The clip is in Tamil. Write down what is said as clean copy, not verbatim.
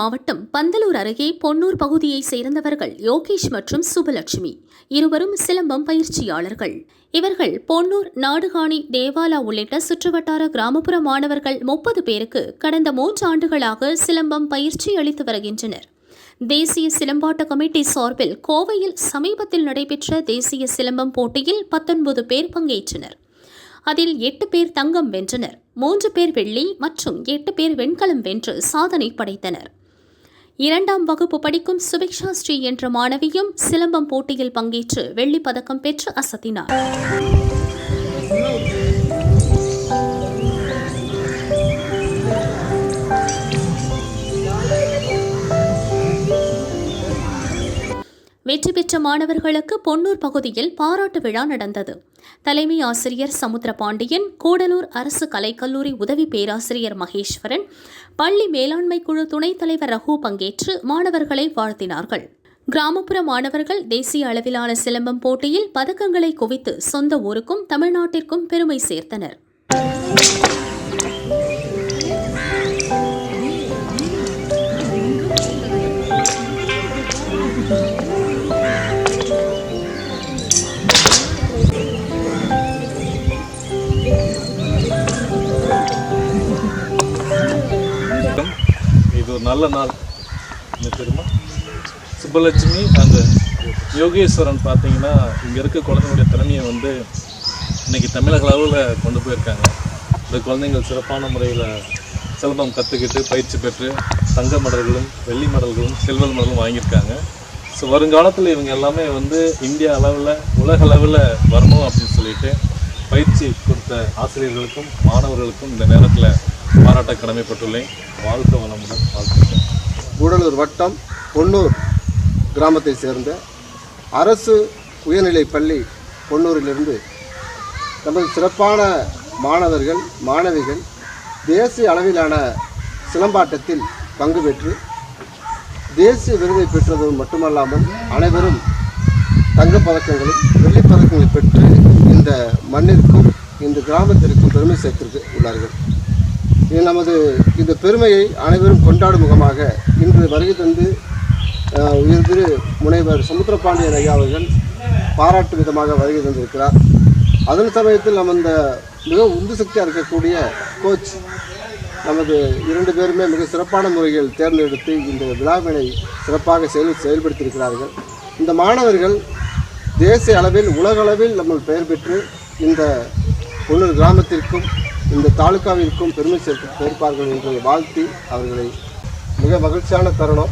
மாவட்டம் பந்தலூர் அருகே பொன்னூர் பகுதியைச் சேர்ந்தவர்கள் யோகேஷ் மற்றும் சுபலட்சுமி. இருவரும் சிலம்பம் பயிற்சியாளர்கள். இவர்கள் பொன்னூர், நாடுகாணி, தேவாலா உள்ளிட்ட சுற்றுவட்டார கிராமப்புற மாணவர்கள் 30 பேருக்கு கடந்த 3 ஆண்டுகளாக சிலம்பம் பயிற்சி அளித்து வருகின்றனர். தேசிய சிலம்பாட்ட கமிட்டி சார்பில் கோவையில் சமீபத்தில் நடைபெற்ற தேசிய சிலம்பம் போட்டியில் 19 பேர் பங்கேற்றனர். அதில் 8 பேர் தங்கம் வென்றனர், 3 பேர் வெள்ளி மற்றும் 8 பேர் வெண்கலம் வென்று சாதனை படைத்தனர். 2ஆம் வகுப்பு படிக்கும் சுபிக்ஷா ஸ்ரீ என்ற மாணவியும் சிலம்பம் போட்டியில் பங்கேற்று வெள்ளிப் பதக்கம் பெற்று அசத்தினார். வெற்றி பெற்ற மாணவர்களுக்கு பொன்னூர் பகுதியில் பாராட்டு விழா நடந்தது. தலைமை ஆசிரியர் சமுத்திரபாண்டியன், கூடலூர் அரசு கலைக்கல்லூரி உதவி பேராசிரியர் மகேஸ்வரன், பள்ளி மேலாண்மை குழு துணைத் தலைவர் ரகு பங்கேற்று மாணவர்களை வாழ்த்தினார்கள். கிராமப்புற மாணவர்கள் தேசிய அளவிலான சிலம்பம் போட்டியில் பதக்கங்களை குவித்து சொந்த ஊருக்கும் தமிழ்நாட்டிற்கும் பெருமை சேர்த்தனர். இது ஒரு நல்ல நாள். என்ன தெரியுமா, சுப்பலட்சுமி அந்த யோகேஸ்வரன் பார்த்தீங்கன்னா இங்கே இருக்க குழந்தைங்களுடைய திறமையை இன்றைக்கி தமிழக அளவில் கொண்டு போயிருக்காங்க. இந்த குழந்தைங்கள் சிறப்பான முறையில் சிலம்பம் கற்றுக்கிட்டு பயிற்சி பெற்று தங்க மெடல்களும் வெள்ளி மெடல்களும் சில்வர் மெடலும் வாங்கியிருக்காங்க. ஸோ வருங்காலத்தில் இவங்க எல்லாமே இந்தியா அளவில் உலக அளவில் வரணும் அப்படின்னு சொல்லிட்டு பயிற்சி கொடுத்த ஆசிரியர்களுக்கும் மாணவர்களுக்கும் இந்த நேரத்தில் பாராட்ட கடமைப்பட்டுள்ளேன். வாழ்க வளமுடன். வாழ்த்துக்கள். கூடலூர் வட்டம் பொன்னூர் கிராமத்தை சேர்ந்த அரசு உயர்நிலைப் பள்ளி பொன்னூரிலிருந்து நமது சிறப்பான மாணவர்கள் மாணவிகள் தேசிய அளவிலான சிலம்பாட்டத்தில் பங்கு பெற்று தேசிய விருதை பெற்றது மட்டுமல்லாமல் அனைவரும் தங்கப்பதக்கங்களும் வெள்ளிப் பதக்கங்களை பெற்று இந்த மண்ணிற்கும் இந்த கிராமத்திற்கும் பெருமை சேர்த்திருக்கு உள்ளார்கள். நமது இந்த பெருமையை அனைவரும் கொண்டாடும் முகமாக இன்று வருகை தந்து உயர்திரு முனைவர் சமுத்திரபாண்டியன் ஐயா அவர்கள் பாராட்டு விதமாக வருகை தந்திருக்கிறார். அதன் சமயத்தில் நம்ம இந்த மிக உந்து சக்தியாக இருக்கக்கூடிய கோச் நமது 2 பேருமே மிக சிறப்பான முறையில் தேர்ந்தெடுத்து இந்த விழாவினை சிறப்பாக செயல்படுத்தியிருக்கிறார்கள். இந்த மாணவர்கள் தேசிய அளவில் உலக அளவில் நம்ம பெயர் பெற்று இந்த பொன்னூர் கிராமத்திற்கும் இந்த தாலுகாவிற்கும் பெருமை சேர்ப்பார்கள் என்று வாழ்த்தி அவர்களை மிக மகிழ்ச்சியான தருணம்.